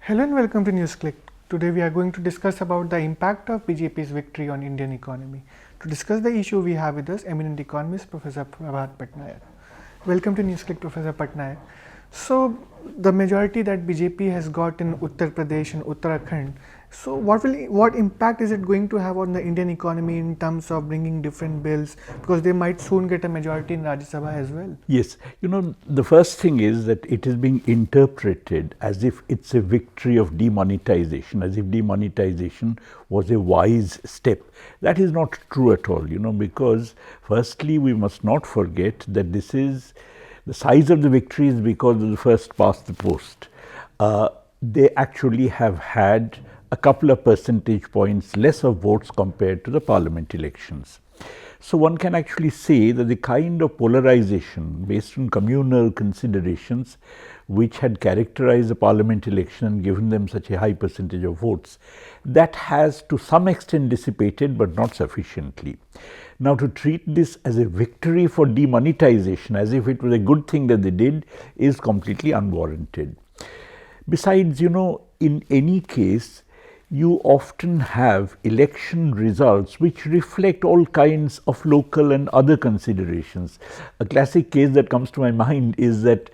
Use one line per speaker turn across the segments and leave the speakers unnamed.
Hello and welcome to Newsclick. Today we are going to discuss about the impact of BJP's victory on Indian economy. To discuss the issue, we have with us eminent economist Professor Prabhat Patnaik. Welcome to Newsclick, Professor Patnaik. So the majority that BJP has got in Uttar Pradesh and Uttarakhand. So what impact is it going to have on the Indian economy in terms of bringing different bills, because they might soon get a majority in Rajya Sabha as well?
Yes, the first thing is that it is being interpreted as if it's a victory of demonetization, as if demonetization was a wise step. That is not true at all, because firstly we must not forget that this is the size of the victory is because of the first past the post. They actually have had a couple of percentage points less of votes compared to the parliament elections. So one can actually say that the kind of polarization based on communal considerations which had characterized the parliament election and given them such a high percentage of votes, that has to some extent dissipated but not sufficiently. Now to treat this as a victory for demonetization, as if it was a good thing that they did, is completely unwarranted. Besides, in any case, you often have election results which reflect all kinds of local and other considerations. A classic case that comes to my mind is that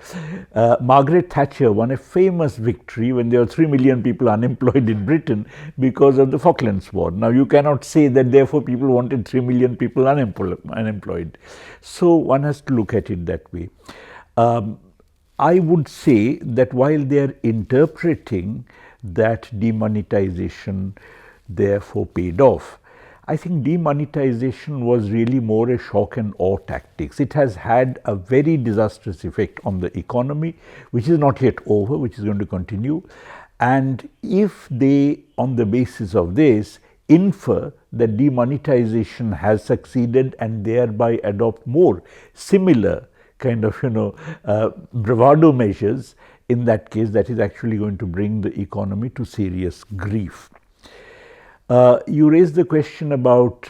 Margaret Thatcher won a famous victory when there were 3 million people unemployed in Britain because of the Falklands War. Now you cannot say that therefore people wanted 3 million people unemployed. So one has to look at it that way. I would say that while they are interpreting that demonetization therefore paid off, I think demonetization was really more a shock and awe tactics. It has had a very disastrous effect on the economy, which is not yet over, which is going to continue. And if they, on the basis of this, infer that demonetization has succeeded and thereby adopt more similar kind of bravado measures, in that case that is actually going to bring the economy to serious grief. You raised the question about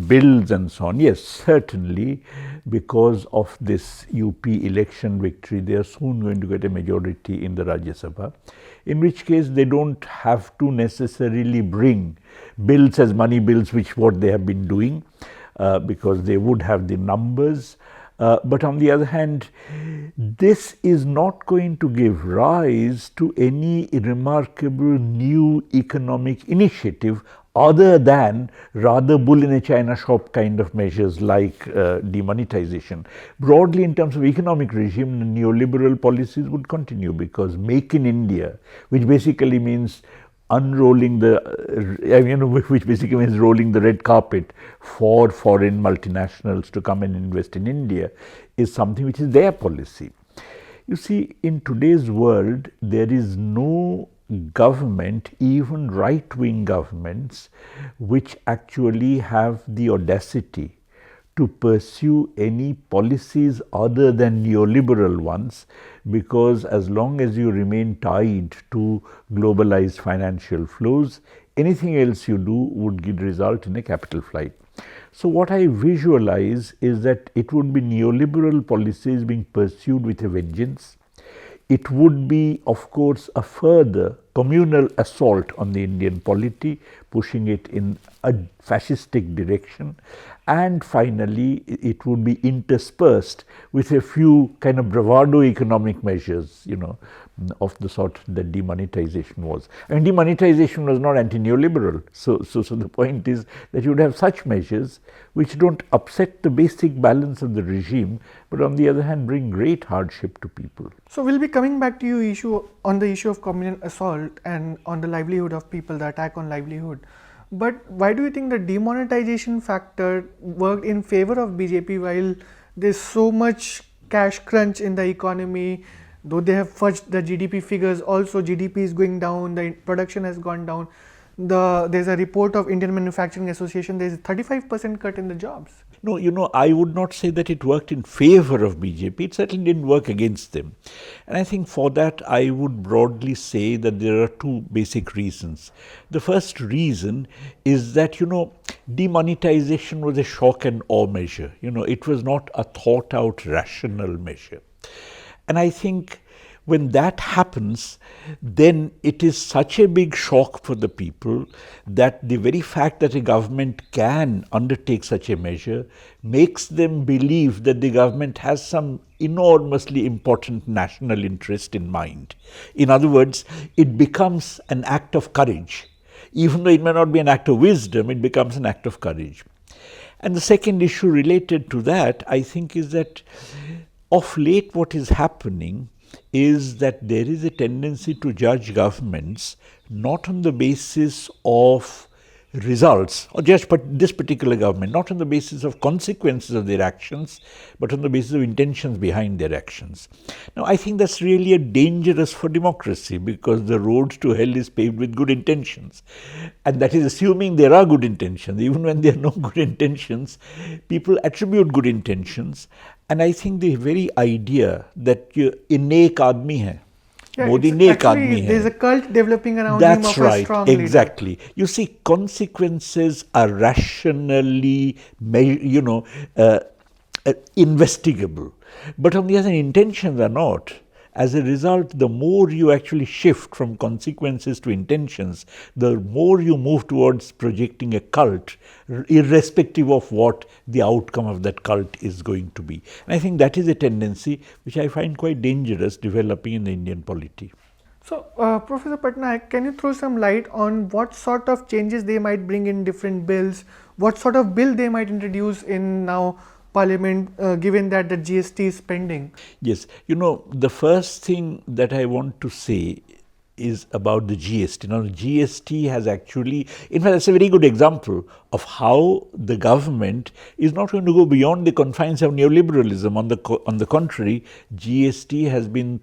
bills and so on. Yes, certainly because of this UP election victory, they are soon going to get a majority in the Rajya Sabha, in which case they don't have to necessarily bring bills as money bills, which what they have been doing, because they would have the numbers. But on the other hand, this is not going to give rise to any remarkable new economic initiative other than rather bull in a china shop kind of measures like demonetization. Broadly, in terms of economic regime, neoliberal policies would continue, because Make in India, which basically means unrolling which basically means rolling the red carpet for foreign multinationals to come and invest in India, is something which is their policy. You see, in today's world, there is no government, even right-wing governments, which actually have the audacity to pursue any policies other than neoliberal ones, because as long as you remain tied to globalized financial flows, anything else you do would result in a capital flight. So what I visualize is that it would be neoliberal policies being pursued with a vengeance. It would be, of course, a further communal assault on the Indian polity, pushing it in a fascistic direction. And finally, it would be interspersed with a few kind of bravado economic measures, of the sort that demonetization was. And demonetization was not anti-neoliberal. So the point is that you would have such measures which don't upset the basic balance of the regime, but on the other hand bring great hardship to people.
So we'll be coming back to you on the issue of communal assault and on the livelihood of people, the attack on livelihood. But why do you think the demonetization factor worked in favor of BJP while there's so much cash crunch in the economy? Though they have fudged the GDP figures, also GDP is going down, the production has gone down. There's a report of Indian Manufacturing Association, there's a 35% cut in the jobs.
No, I would not say that it worked in favor of BJP. It certainly didn't work against them. And I think for that, I would broadly say that there are two basic reasons. The first reason is that, demonetization was a shock and awe measure. It was not a thought out rational measure. And I think when that happens, then it is such a big shock for the people that the very fact that a government can undertake such a measure makes them believe that the government has some enormously important national interest in mind. In other words, it becomes an act of courage. Even though it may not be an act of wisdom, it becomes an act of courage. And the second issue related to that, I think, is that of late what is happening is that there is a tendency to judge governments not on the basis of results, or just this particular government, not on the basis of consequences of their actions, but on the basis of intentions behind their actions. Now, I think that's really dangerous for democracy, because the road to hell is paved with good intentions. And that is assuming there are good intentions. Even when there are no good intentions, people attribute good intentions. And I think the very idea that ये नेक आदमी है, Modi नेक आदमी है.
There's a cult developing around
That's
him of
right,
a strong
exactly.
leader.
You see, consequences are rationally, investigable. But on the other hand, intentions are not. As a result, the more you actually shift from consequences to intentions, the more you move towards projecting a cult, irrespective of what the outcome of that cult is going to be. And I think that is a tendency which I find quite dangerous developing in the Indian polity.
So, Professor Patnaik, can you throw some light on what sort of changes they might bring in different bills? What sort of bill they might introduce in now Parliament, given that the GST is pending?
Yes, the first thing that I want to say is about the GST. Now, the GST has actually, in fact, it's a very good example of how the government is not going to go beyond the confines of neoliberalism. On the contrary, GST has been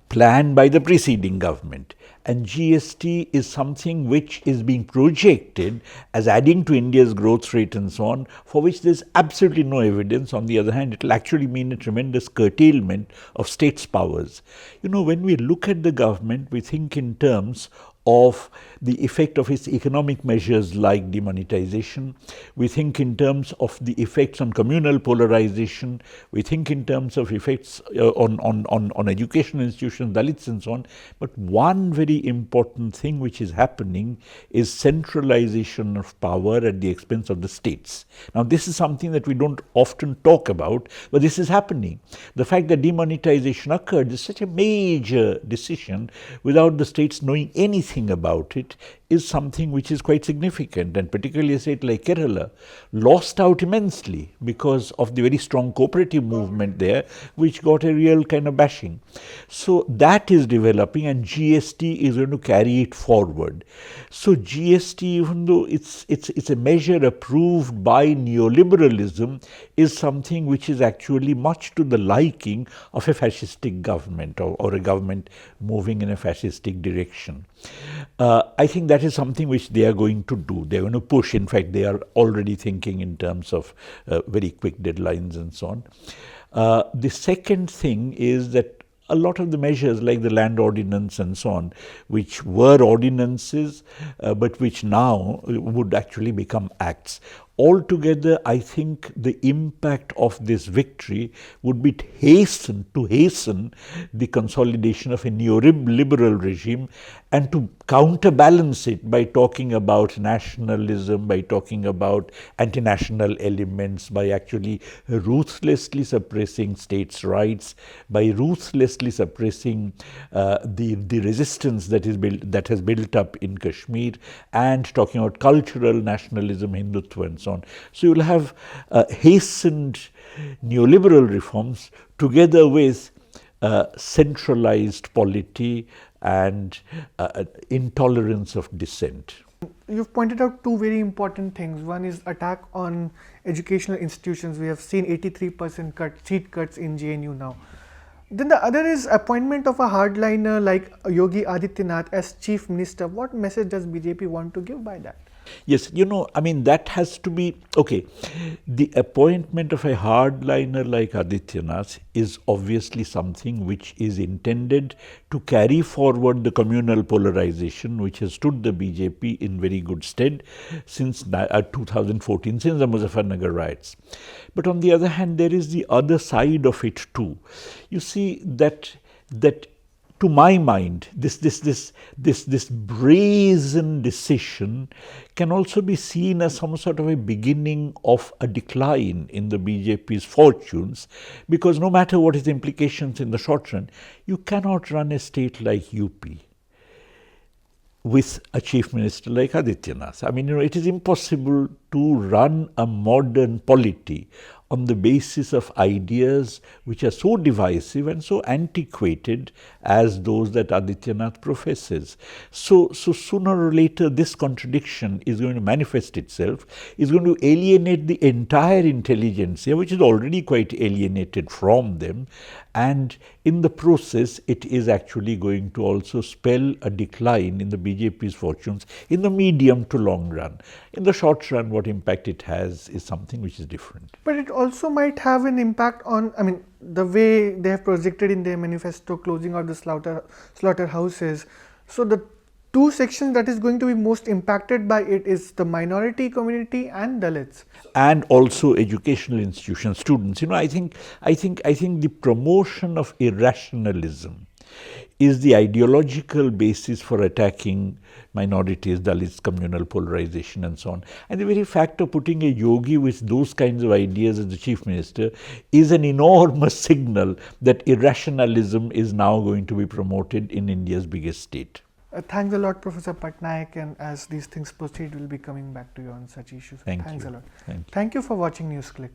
planned by the preceding government. And GST is something which is being projected as adding to India's growth rate and so on, for which there's absolutely no evidence. On the other hand, it will actually mean a tremendous curtailment of states' powers. When we look at the government, we think in terms of the effect of its economic measures like demonetization. We think in terms of the effects on communal polarization. We think in terms of effects on educational institutions, Dalits and so on. But one very important thing which is happening is centralization of power at the expense of the states. Now, this is something that we don't often talk about, but this is happening. The fact that demonetization occurred is such a major decision without the states knowing anything about it is something which is quite significant, and particularly a state like Kerala lost out immensely because of the very strong cooperative movement there, which got a real kind of bashing. So that is developing, and GST is going to carry it forward. So GST, even though it's a measure approved by neoliberalism, is something which is actually much to the liking of a fascistic government, or a government moving in a fascistic direction. I think that is something which they are going to do. They are going to push. In fact, they are already thinking in terms of very quick deadlines and so on. The second thing is that a lot of the measures like the land ordinance and so on, which were ordinances, but which now would actually become acts. Altogether, I think the impact of this victory would be to hasten the consolidation of a neoliberal regime, and to counterbalance it by talking about nationalism, by talking about anti-national elements, by actually ruthlessly suppressing states' rights, by ruthlessly suppressing the resistance that has built up in Kashmir, and talking about cultural nationalism, Hindutva, and so on. So you will have hastened neoliberal reforms together with centralized polity and intolerance of dissent.
You've pointed out two very important things. One is attack on educational institutions. We have seen 83% seat cuts in JNU now. Then the other is appointment of a hardliner like Yogi Adityanath as chief minister. What message does BJP want to give by that?
Yes, that has to be, okay, the appointment of a hardliner like Adityanath is obviously something which is intended to carry forward the communal polarization which has stood the BJP in very good stead since 2014, since the Muzaffarnagar riots. But on the other hand, there is the other side of it too. You see that to my mind, this brazen decision can also be seen as some sort of a beginning of a decline in the BJP's fortunes, because no matter what its implications in the short run, you cannot run a state like UP with a chief minister like Adityanath. I mean, it is impossible to run a modern polity on the basis of ideas which are so divisive and so antiquated as those that Adityanath professes. So sooner or later, this contradiction is going to manifest itself, is going to alienate the entire intelligentsia, which is already quite alienated from them, and in the process, it is actually going to also spell a decline in the BJP's fortunes in the medium to long run. In the short run, what impact it has is something which is different.
But it also might have an impact on, I mean, the way they have projected in their manifesto closing out the slaughterhouses. So the two sections that is going to be most impacted by it is the minority community and Dalits.
And also educational institutions, students. I think the promotion of irrationalism is the ideological basis for attacking minorities, Dalits, communal polarization and so on. And the very fact of putting a yogi with those kinds of ideas as the chief minister is an enormous signal that irrationalism is now going to be promoted in India's biggest state.
Thanks a lot, Professor Patnaik, and as these things proceed, we'll be coming back to you on such issues.
Thanks
a lot.
Thank you.
Thank you for watching Newsclick.